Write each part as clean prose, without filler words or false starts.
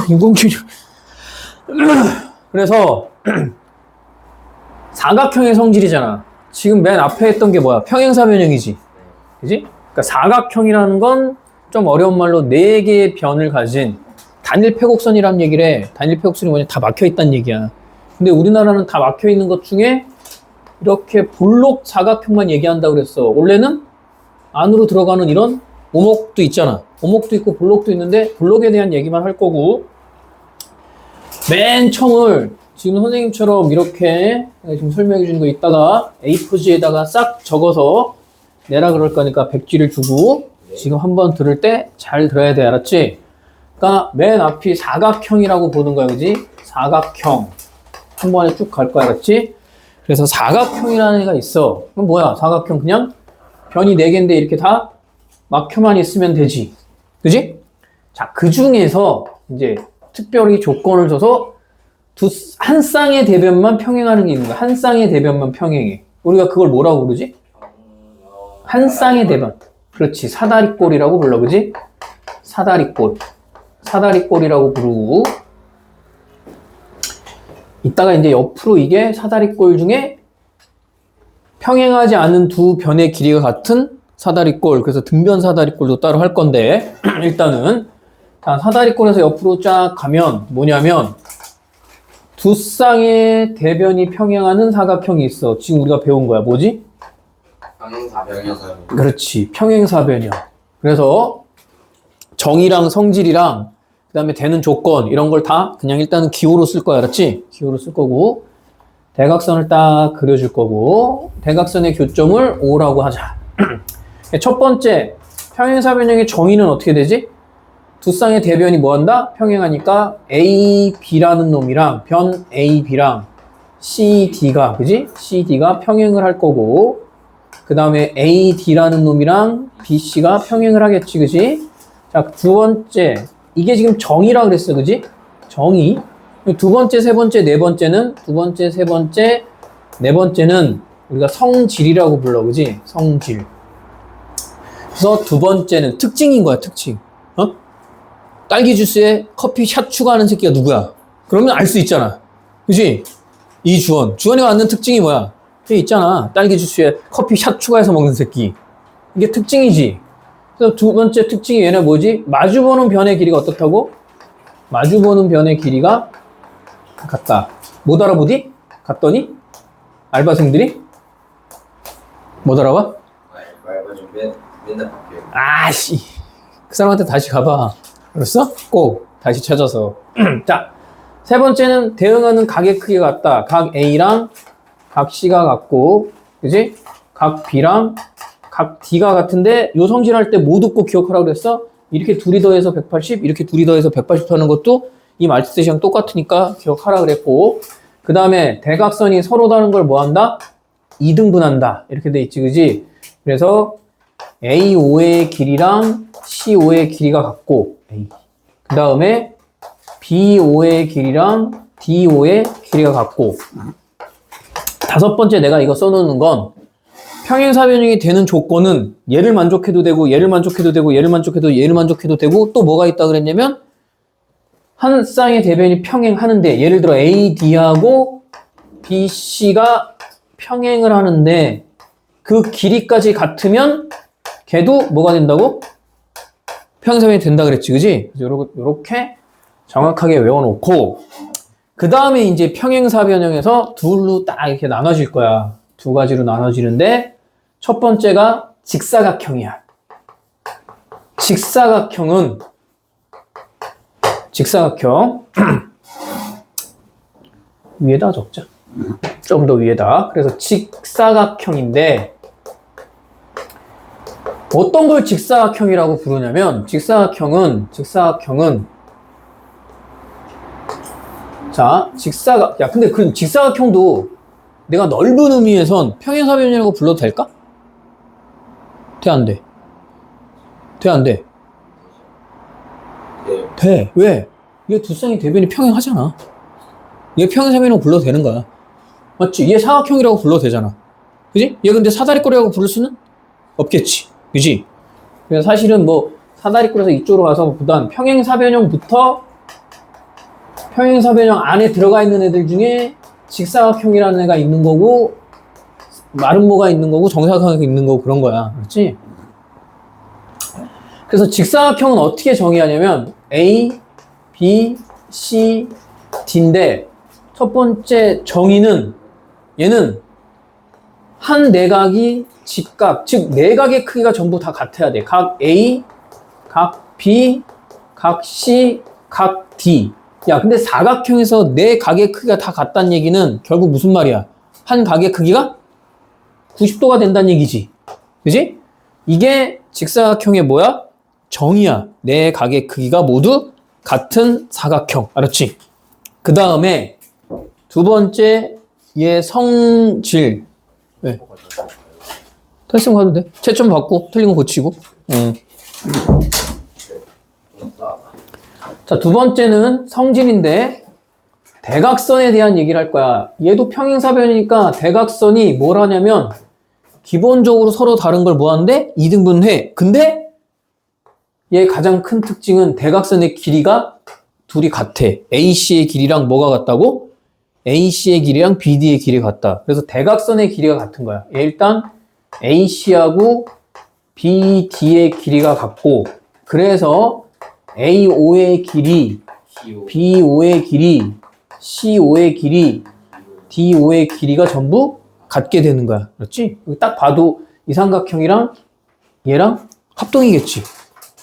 인공지능. 그래서 사각형의 성질이잖아. 지금 맨 앞에 했던 게 뭐야? 평행사변형이지. 그지? 그러니까 사각형이라는 건 좀 어려운 말로 4개의 변을 가진 단일 패곡선이라는 얘기를 해. 단일 패곡선이 뭐냐? 다 막혀있다는 얘기야. 근데 우리나라는 다 막혀있는 것 중에 이렇게 볼록 사각형만 얘기한다고 그랬어. 원래는 안으로 들어가는 이런 오목도 있잖아. 오목도 있고 볼록도 있는데 볼록에 대한 얘기만 할 거고, 맨 처음을 지금 선생님처럼 이렇게 지금 설명해 주는 거 있다가 A4지에다가 싹 적어서 내라 그럴 거니까 백지를 주고 지금 한번 들을 때 잘 들어야 돼. 알았지? 그러니까 맨 앞이 사각형이라고 보는 거야. 그지? 사각형. 한 번에 쭉 갈 거야. 알았지? 그래서 사각형이라는 애가 있어. 그럼 뭐야? 사각형 그냥 변이 4개인데 이렇게 다 막혀만 있으면 되지. 그지? 자, 그 중에서 이제 특별히 조건을 줘서 한 쌍의 대변만 평행하는 게 있는 거야. 한 쌍의 대변만 평행해. 우리가 그걸 뭐라고 부르지? 한 쌍의 대변. 그렇지. 사다리꼴이라고 불러. 그지? 사다리꼴. 사다리꼴이라고 부르고, 이따가 이제 옆으로 이게 사다리꼴 중에 평행하지 않은 두 변의 길이가 같은 사다리꼴, 그래서 등변 사다리꼴도 따로 할 건데, 일단은 자, 사다리꼴에서 옆으로 쫙 가면 뭐냐면 두 쌍의 대변이 평행하는 사각형이 있어. 지금 우리가 배운 거야. 뭐지? 평행사변형. 그렇지. 평행사변형. 그래서 정의랑 성질이랑 그 다음에 되는 조건 이런 걸 다 그냥 일단은 기호로 쓸 거야. 알았지? 기호로 쓸 거고, 대각선을 딱 그려줄 거고, 대각선의 교점을 O라고 하자. 첫 번째, 평행사변형의 정의는 어떻게 되지? 두 쌍의 대변이 뭐한다? 평행하니까 A, B라는 놈이랑 변 A, B랑 C, D가, 그지? C, D가 평행을 할 거고, 그 다음에 A, D라는 놈이랑 B, C가 평행을 하겠지, 그지? 자, 두 번째, 이게 지금 정의라 그랬어, 그지? 정의. 두 번째, 세 번째, 네 번째는, 두 번째, 세 번째, 네 번째는 우리가 성질이라고 불러, 그지? 성질. 그래서 두 번째는 특징인 거야, 특징. 어? 딸기 주스에 커피 샷 추가하는 새끼가 누구야? 그러면 알 수 있잖아. 그지? 이주원. 주원이가 갖는 특징이 뭐야? 여기 있잖아. 딸기 주스에 커피 샷 추가해서 먹는 새끼. 이게 특징이지. 그래서 두 번째 특징이 얘네 뭐지? 마주보는 변의 길이가 어떻다고? 마주보는 변의 길이가 같다. 못 알아보디? 갔더니? 알바생들이? 못 알아봐? 말고 좀 맨날 바뀌어요. 아씨. 그 사람한테 다시 가봐. 알았어? 꼭 다시 찾아서. 자, 세 번째는 대응하는 각의 크기가 같다. 각 A랑 각 C가 같고, 그지? 각 B랑 각 D가 같은데 요 성질할 때 모두 꼭 기억하라고 그랬어? 이렇게 둘이 더해서 180, 이렇게 둘이 더해서 180 하는 것도 이 말뜻이랑 똑같으니까 기억하라 그랬고, 그 다음에 대각선이 서로 다른 걸 뭐 한다? 2등분한다. 이렇게 돼 있지, 그지? 그래서 AO의 길이랑 CO의 길이가 같고, 그 다음에 BO의 길이랑 DO의 길이가 같고, 다섯 번째 내가 이거 써놓는 건 평행사변형이 되는 조건은 얘를 만족해도 되고, 얘를 만족해도 되고, 얘를 만족해도, 얘를 만족해도 되고, 또 뭐가 있다 그랬냐면 한 쌍의 대변이 평행하는데, 예를 들어 AD하고 BC가 평행을 하는데 그 길이까지 같으면 걔도 뭐가 된다고? 평행사변이 된다 그랬지, 그지? 그래서 요렇게 정확하게 외워놓고, 그 다음에 이제 평행사변형에서 둘로 딱 이렇게 나눠질 거야. 두 가지로 나눠지는데, 첫 번째가 직사각형이야. 직사각형 위에다 적자. 좀 더 위에다. 그래서 직사각형인데, 어떤 걸 직사각형이라고 부르냐면, 직사각형은 자, 야, 근데 그 직사각형도 내가 넓은 의미에선 평행사변형이라고 불러도 될까? 돼, 안 돼? 돼, 안 돼? 네. 돼. 왜? 이게 두 쌍의 대변이 평행하잖아. 얘 평행사변이라고 불러도 되는 거야. 맞지? 얘 사각형이라고 불러도 되잖아. 그지? 얘 근데 사다리꼴이라고 부를 수는 없겠지. 그지? 그래서 사실은 뭐 사다리꼴에서 이쪽으로 가서 보단 평행사변형부터 평행사변형 안에 들어가 있는 애들 중에 직사각형이라는 애가 있는 거고 마름모가 있는 거고 정사각형이 있는 거고 그런 거야. 그렇지? 그래서 직사각형은 어떻게 정의하냐면 A, B, C, D인데 첫 번째 정의는 얘는 한 내각이 직각, 즉 내각의 크기가 전부 다 같아야 돼. 각 A, 각 B, 각 C, 각 D. 야, 근데 사각형에서 네 각의 크기가 다 같다는 얘기는 결국 무슨 말이야? 한 각의 크기가 90도가 된다는 얘기지. 그지? 이게 직사각형의 뭐야? 정의야. 네 각의 크기가 모두 같은 사각형. 알았지? 그 다음에 두 번째 얘 성질. 왜? 됐으면 가도 돼. 채점 받고 틀린 거 고치고. 자, 두 번째는 성질인데 대각선에 대한 얘기를 할 거야. 얘도 평행사변이니까 대각선이 뭘 하냐면 기본적으로 서로 다른 걸 뭐 하는데? 이등분해. 근데 얘 가장 큰 특징은 대각선의 길이가 둘이 같아. AC의 길이랑 뭐가 같다고? AC의 길이랑 BD의 길이가 같다. 그래서 대각선의 길이가 같은 거야. 얘 일단 AC하고 BD의 길이가 같고 그래서 AO의 길이, BO의 길이, CO의 길이, DO의 길이가 전부 같게 되는 거야. 그렇지? 딱 봐도 이 삼각형이랑 얘랑 합동이겠지.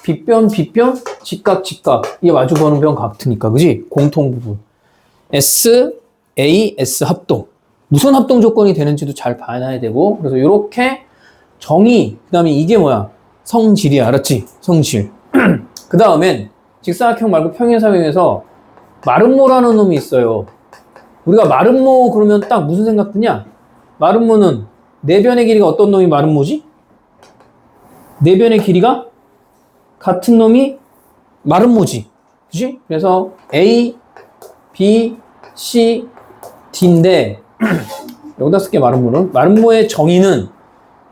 빗변, 빗변, 직각, 직각. 이게 마주보는 변 같으니까. 그지? 공통 부분. S, A, S 합동. 무슨 합동 조건이 되는지도 잘 봐야 되고. 그래서 이렇게 정의, 그 다음에 이게 뭐야? 성질이야. 알았지? 성질. 그 다음엔 직사각형 말고 평행사변에서 마름모라는 놈이 있어요. 우리가 마름모 그러면 딱 무슨 생각 드냐? 마름모는 네 변의 길이가 어떤 놈이 마름모지? 네 변의 길이가 같은 놈이 마름모지. 그치? 그래서 A, B, C, D인데 여기다 쓸게 마름모는. 마름모의 정의는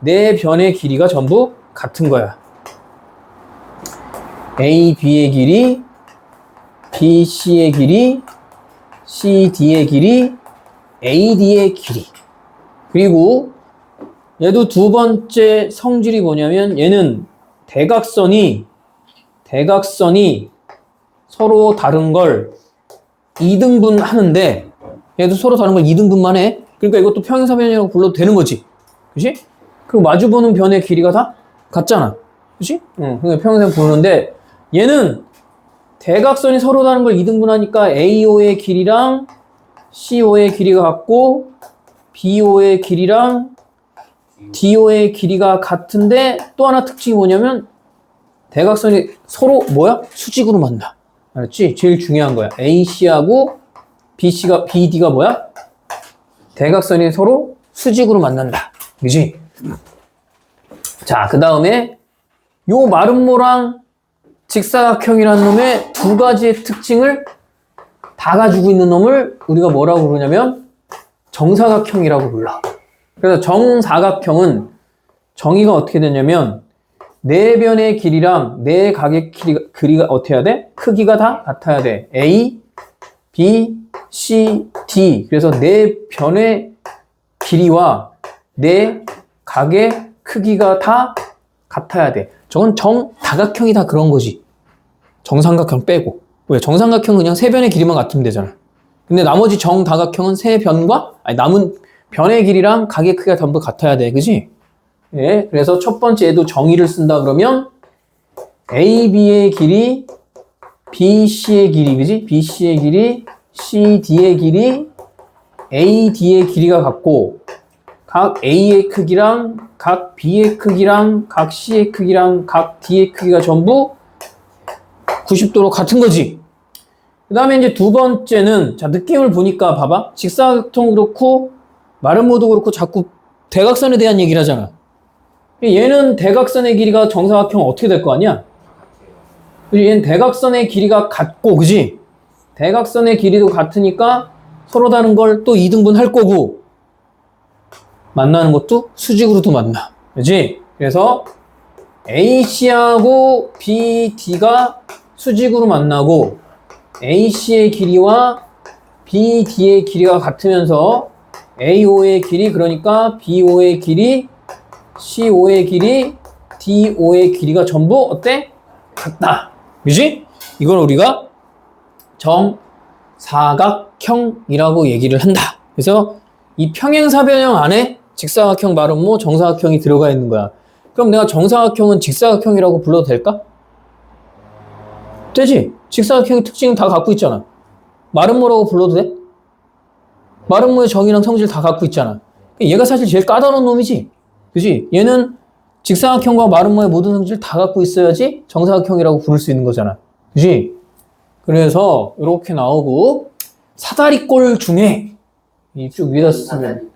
네 변의 길이가 전부 같은 거야. A, B의 길이, B, C의 길이, C, D의 길이, A, D의 길이. 그리고 얘도 두 번째 성질이 뭐냐면 얘는 대각선이 서로 다른 걸 2등분 하는데 얘도 서로 다른 걸 2등분만 해. 그러니까 이것도 평행사변이라고 불러도 되는 거지. 그치? 그리고 마주보는 변의 길이가 다 같잖아. 그치? 그러니까 평행사변 부르는데 얘는 대각선이 서로 다른 걸 2등분하니까 AO의 길이랑 CO의 길이가 같고 BO의 길이랑 DO의 길이가 같은데 또 하나 특징이 뭐냐면 대각선이 서로 뭐야? 수직으로 만나. 알았지? 제일 중요한 거야. AC하고 BD가 뭐야? 대각선이 서로 수직으로 만난다. 그지? 자, 그 다음에 요 마름모랑 직사각형이라는 놈의 두 가지의 특징을 다 가지고 있는 놈을 우리가 뭐라고 부르냐면 정사각형이라고 불러. 그래서 정사각형은 정의가 어떻게 되냐면 네 변의 길이랑 네 각의 길이가 어떻게 해야 돼? 크기가 다 같아야 돼. A, B, C, D. 그래서 네 변의 길이와 네 각의 크기가 다 같아야 돼. 저건 정다각형이 다 그런 거지. 정삼각형 빼고. 왜? 정삼각형은 그냥 세 변의 길이만 같으면 되잖아. 근데 나머지 정다각형은 세 변과 남은 변의 길이랑 각의 크기가 전부 같아야 돼. 그지? 예. 그래서 첫 번째 얘도 정의를 쓴다 그러면 AB의 길이, BC의 길이, 그지? BC의 길이, CD의 길이, AD의 길이가 같고 각 A의 크기랑 각 B의 크기랑 각 C의 크기랑 각 D의 크기가 전부 90도로 같은 거지. 그 다음에 이제 두 번째는 자 느낌을 보니까 봐봐. 직사각형 그렇고 마름모도 그렇고 자꾸 대각선에 대한 얘기를 하잖아. 얘는 대각선의 길이가 정사각형 어떻게 될 거 아니야? 얘는 대각선의 길이가 같고 그지? 대각선의 길이도 같으니까 서로 다른 걸 또 2등분 할 거고 만나는 것도 수직으로도 만나. 그지? 그래서 AC하고 BD가 수직으로 만나고 AC의 길이와 BD의 길이가 같으면서 AO의 길이 그러니까 BO의 길이 CO의 길이 DO의 길이가 전부 어때? 같다. 그지? 이걸 우리가 정사각형이라고 얘기를 한다. 그래서 이 평행사변형 안에 직사각형, 마름모, 정사각형이 들어가 있는 거야. 그럼 내가 정사각형은 직사각형이라고 불러도 될까? 되지? 직사각형의 특징은 다 갖고 있잖아. 마름모라고 불러도 돼? 마름모의 정의랑 성질 다 갖고 있잖아. 얘가 사실 제일 까다로운 놈이지. 그지? 얘는 직사각형과 마름모의 모든 성질 다 갖고 있어야지 정사각형이라고 부를 수 있는 거잖아. 그지? 그래서 이렇게 나오고 사다리꼴 중에 이쪽 위에다 쓰면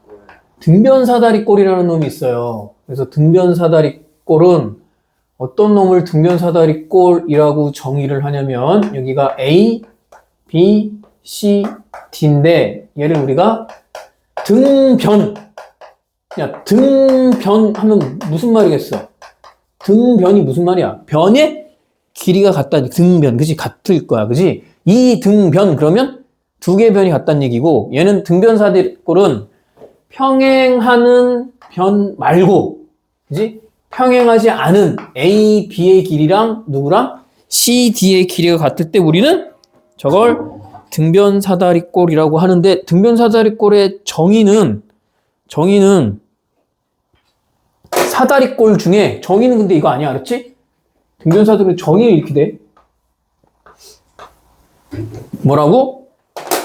등변사다리꼴이라는 놈이 있어요. 그래서 등변사다리꼴은 어떤 놈을 등변사다리꼴이라고 정의를 하냐면 여기가 A, B, C, D인데 얘를 우리가 등변 야 등변 하면 무슨 말이겠어? 등변이 무슨 말이야? 변의 길이가 같다니 등변 그지? 같을 거야 그지? 이 등변 그러면 두 개의 변이 같다는 얘기고 얘는 등변사다리꼴은 평행하는 변 말고 그지? 평행하지 않은 A, B의 길이랑 누구랑? C, D의 길이가 같을 때 우리는 저걸 등변사다리꼴이라고 하는데 등변사다리꼴의 정의는 사다리꼴 중에 정의는 근데 이거 아니야 알았지? 등변사다리꼴 정의는 이렇게 돼. 뭐라고?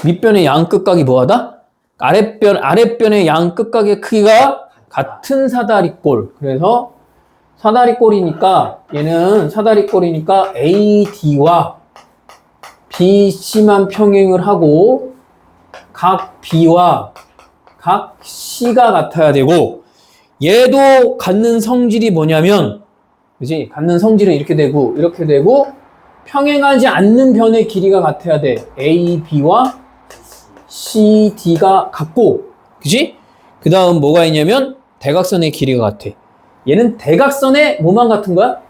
밑변의 양 끝각이 뭐하다? 아랫변의 양 끝각의 크기가 같은 사다리꼴. 그래서 사다리꼴이니까 얘는 사다리꼴이니까 AD와 BC만 평행을 하고 각 B와 각 C가 같아야 되고 얘도 갖는 성질이 뭐냐면 그지? 갖는 성질은 이렇게 되고 평행하지 않는 변의 길이가 같아야 돼. AB와 CD가 같고 그지? 그 다음 뭐가 있냐면 대각선의 길이가 같아. 얘는 대각선의 뭐만 같은 거야?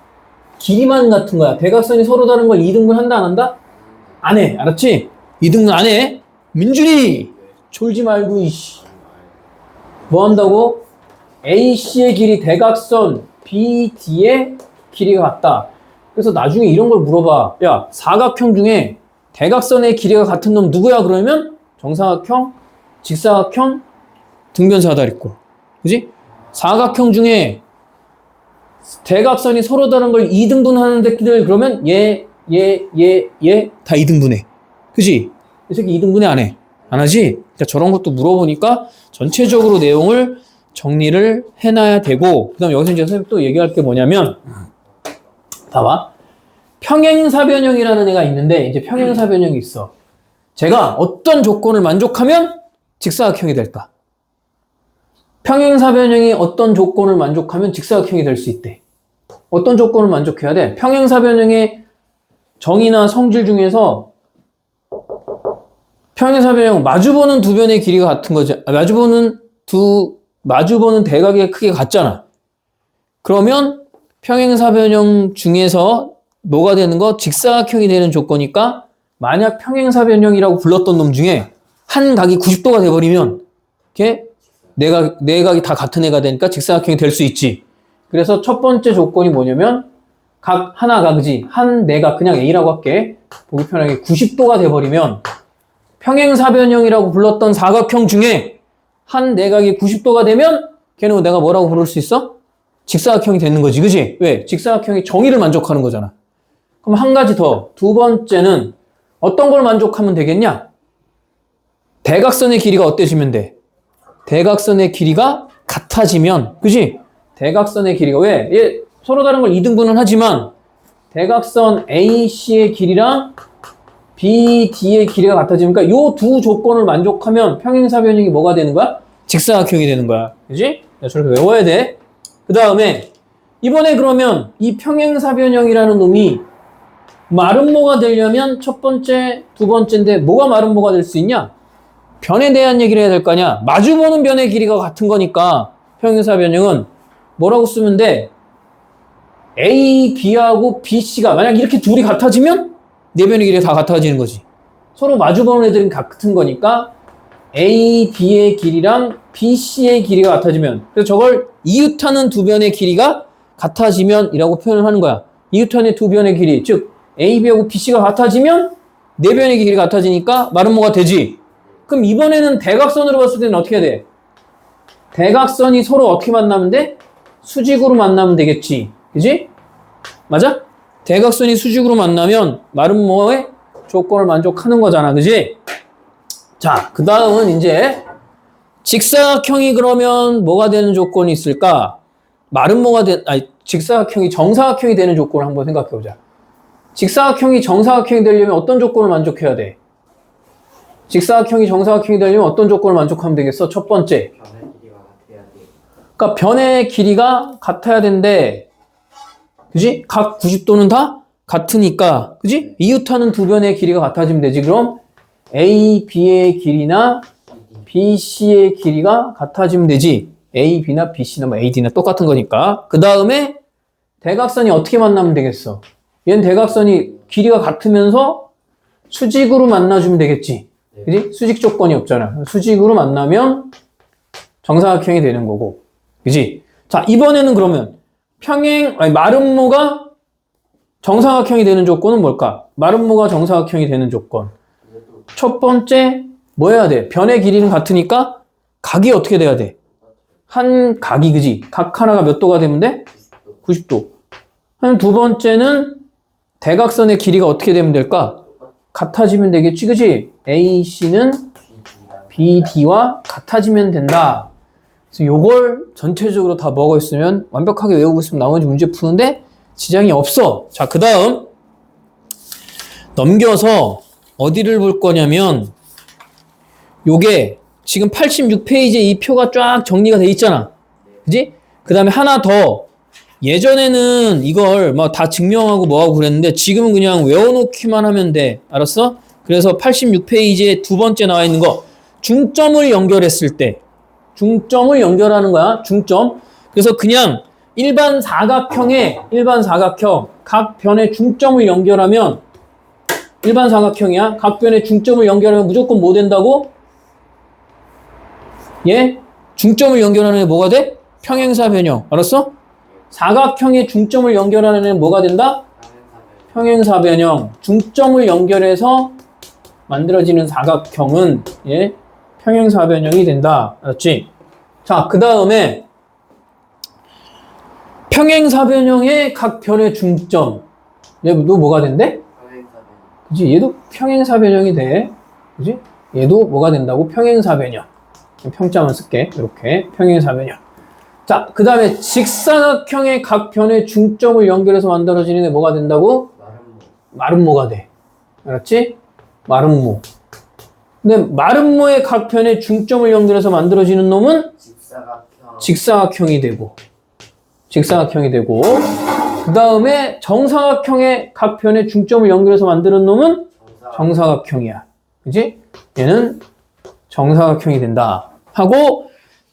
길이만 같은 거야. 대각선이 서로 다른 걸 2등분 한다 안 한다? 안 해. 알았지? 2등분 안 해. 민준이 졸지 말고 이씨. 뭐 한다고? AC의 길이 대각선 BD의 길이가 같다. 그래서 나중에 이런 걸 물어봐. 야, 사각형 중에 대각선의 길이가 같은 놈 누구야? 그러면 정사각형, 직사각형, 등변사다리꼴. 그지? 사각형 중에 대각선이 서로 다른 걸 2등분하는 데들 그러면 얘 다 2등분해. 그지? 이 새끼 2등분해 안 해. 안 하지? 그러니까 저런 것도 물어보니까 전체적으로 내용을 정리를 해놔야 되고 그 다음에 여기서 이제 선생님 또 얘기할 게 뭐냐면 봐봐. 평행사변형이라는 애가 있는데 이제 평행사변형이 있어. 제가 어떤 조건을 만족하면 직사각형이 될까? 평행사변형이 어떤 조건을 만족하면 직사각형이 될 수 있대. 어떤 조건을 만족해야 돼? 평행사변형의 정의나 성질 중에서 평행사변형 마주보는 두 변의 길이가 같은 거지. 마주보는 대각의 크기가 같잖아. 그러면 평행사변형 중에서 뭐가 되는 거? 직사각형이 되는 조건이니까 만약 평행사변형이라고 불렀던 놈 중에 한 각이 90도가 돼버리면 이렇게 네 각이 다 같은 애가 되니까 직사각형이 될 수 있지. 그래서 첫 번째 조건이 뭐냐면 각 하나가 그지? 한 내각 그냥 A라고 할게. 보기 편하게 90도가 돼버리면 평행사변형이라고 불렀던 사각형 중에 한 내각이 90도가 되면 걔는 내가 뭐라고 부를 수 있어? 직사각형이 되는 거지. 그지? 왜? 직사각형이 정의를 만족하는 거잖아. 그럼 한 가지 더. 두 번째는 어떤 걸 만족하면 되겠냐? 대각선의 길이가 어때지면 돼? 대각선의 길이가 같아지면, 그지? 대각선의 길이가 왜? 얘 서로 다른 걸 2등분은 하지만 대각선 AC의 길이랑 BD의 길이가 같아지니까 이 두 조건을 만족하면 평행사변형이 뭐가 되는 거야? 직사각형이 되는 거야. 그지? 저렇게 외워야 돼. 그 다음에 이번에 그러면 이 평행사변형이라는 놈이 마름모가 되려면 첫 번째, 두 번째인데 뭐가 마름모가 될 수 있냐? 변에 대한 얘기를 해야 될 거 아니야. 마주보는 변의 길이가 같은 거니까 평행사변형은 뭐라고 쓰면 돼? A, B하고 B, C가 만약 이렇게 둘이 같아지면 네 변의 길이가 다 같아지는 거지. 서로 마주보는 애들은 같은 거니까 A, B의 길이랑 B, C의 길이가 같아지면, 그래서 저걸 이웃하는 두 변의 길이가 같아지면 이라고 표현을 하는 거야. 이웃하는 두 변의 길이, 즉 A, B하고 B, C가 같아지면 네 변의 길이가 같아지니까 말은 뭐가 되지? 그럼 이번에는 대각선으로 봤을 때는 어떻게 돼? 대각선이 서로 어떻게 만나면 돼? 수직으로 만나면 되겠지. 그지? 맞아? 대각선이 수직으로 만나면 말은 뭐의 조건을 만족하는 거잖아. 그지? 자, 그 다음은 이제 직사각형이 그러면 뭐가 되는 조건이 있을까? 말은 뭐가 직사각형이 정사각형이 되는 조건을 한번 생각해 보자. 직사각형이 정사각형이 되려면 어떤 조건을 만족해야 돼? 직사각형이 정사각형이 되려면 어떤 조건을 만족하면 되겠어? 첫 번째. 변의 길이가 같아야 돼. 그러니까 변의 길이가 같아야 된대. 그지? 각 90도는 다 같으니까. 그지? 이웃하는 두 변의 길이가 같아지면 되지. 그럼 A, B의 길이나 B, C의 길이가 같아지면 되지. A, B나 B, C나 뭐 A, D나 똑같은 거니까. 그 다음에 대각선이 어떻게 만나면 되겠어? 얘는 대각선이 길이가 같으면서 수직으로 만나주면 되겠지. 그지? 수직 조건이 없잖아. 수직으로 만나면 정사각형이 되는 거고. 그지? 자, 이번에는 그러면 마름모가 정사각형이 되는 조건은 뭘까? 마름모가 정사각형이 되는 조건. 첫 번째, 뭐 해야 돼? 변의 길이는 같으니까 각이 어떻게 돼야 돼? 한 각이, 그지? 각 하나가 몇 도가 되면 돼? 90도. 두 번째는 대각선의 길이가 어떻게 되면 될까? 같아지면 되겠지, 그지? AC는 BD와 같아지면 된다. 그래서 요걸 전체적으로 다 먹어 있으면 완벽하게 외우고 있으면 나머지 문제 푸는데 지장이 없어. 자, 그 다음 넘겨서 어디를 볼 거냐면 요게 지금 86페이지에 이 표가 쫙 정리가 돼 있잖아. 그지? 그 다음에 하나 더. 예전에는 이걸 막 다 증명하고 뭐하고 그랬는데 지금은 그냥 외워놓기만 하면 돼. 알았어? 그래서 86페이지에 두 번째 나와 있는 거 중점을 연결했을 때 중점을 연결하는 거야. 중점. 그래서 그냥 일반 사각형 각 변의 중점을 연결하면 일반 사각형이야. 각 변의 중점을 연결하면 무조건 뭐 된다고? 예? 중점을 연결하는 애 뭐가 돼? 평행사 변형. 알았어? 사각형의 중점을 연결하는 애는 뭐가 된다? 평행사 변형. 중점을 연결해서 만들어지는 사각형은 예? 평행사 변형이 된다. 알았지? 자, 그 다음에 평행사 변형의 각 변의 중점. 얘도 뭐가 된대? 그지? 얘도 평행사 변형이 돼. 그지? 얘도 뭐가 된다고? 평행사 변형. 평자만 쓸게. 이렇게. 평행사 변형. 자, 그 다음에 직사각형의 각 변의 중점을 연결해서 만들어지는 애 뭐가 된다고? 마름모가 돼. 알았지? 마름모. 근데 마름모의 각 변의 중점을 연결해서 만들어지는 놈은 직사각형이 되고 그 다음에 정사각형의 각 변의 중점을 연결해서 만드는 놈은 정사각형이야. 그지? 얘는 정사각형이 된다. 하고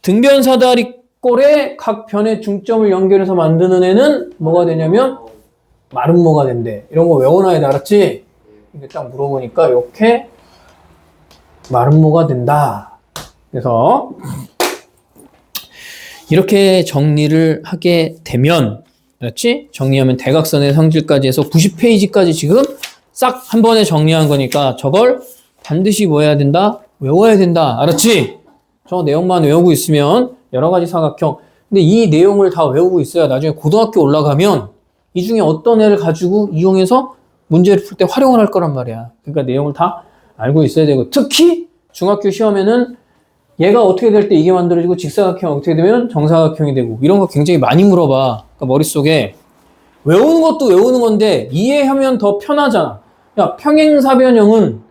등변사다리 꼴의 각 변의 중점을 연결해서 만드는 애는 뭐가 되냐면 마름모가 된대. 이런 거 외워놔야 돼. 알았지? 이게 딱 물어보니까 이렇게 마름모가 된다. 그래서 이렇게 정리를 하게 되면 그렇지? 정리하면 대각선의 성질까지 해서 90페이지까지 지금 싹 한 번에 정리한 거니까 저걸 반드시 뭐 해야 된다? 외워야 된다. 알았지? 저 내용만 외우고 있으면 여러 가지 사각형. 근데 이 내용을 다 외우고 있어야 나중에 고등학교 올라가면 이 중에 어떤 애를 가지고 이용해서 문제를 풀 때 활용을 할 거란 말이야. 그러니까 내용을 다 알고 있어야 되고 특히 중학교 시험에는 얘가 어떻게 될 때 이게 만들어지고 직사각형 어떻게 되면 정사각형이 되고 이런 거 굉장히 많이 물어봐. 그러니까 머릿속에 외우는 것도 외우는 건데 이해하면 더 편하잖아. 야, 평행사변형은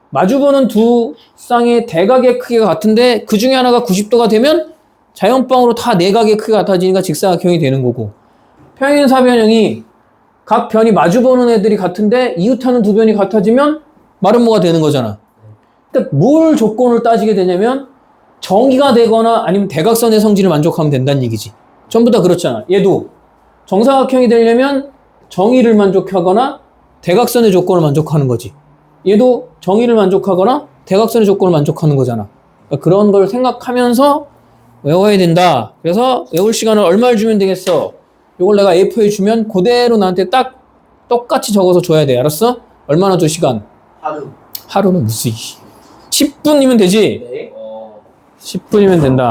마주보는 두 쌍의 대각의 크기가 같은데 그 중에 하나가 90도가 되면 자연방으로 다 내각의 크기가 같아지니까 직사각형이 되는 거고 평행사변형이 각 변이 마주보는 애들이 같은데 이웃하는 두 변이 같아지면 마름모가 되는 거잖아. 그러니까 뭘 조건을 따지게 되냐면 정의가 되거나 아니면 대각선의 성질을 만족하면 된다는 얘기지. 전부 다 그렇잖아. 얘도 정사각형이 되려면 정의를 만족하거나 대각선의 조건을 만족하는 거지. 얘도 정의를 만족하거나 대각선의 조건을 만족하는 거잖아. 그러니까 그런 걸 생각하면서 외워야 된다. 그래서 외울 시간을 얼마를 주면 되겠어? 이걸 내가 A4에 주면 그대로 나한테 딱 똑같이 적어서 줘야 돼. 알았어? 얼마나 줘 시간? 하루. 하루는 무슨 10분이면 되지? 네. 10분이면 된다.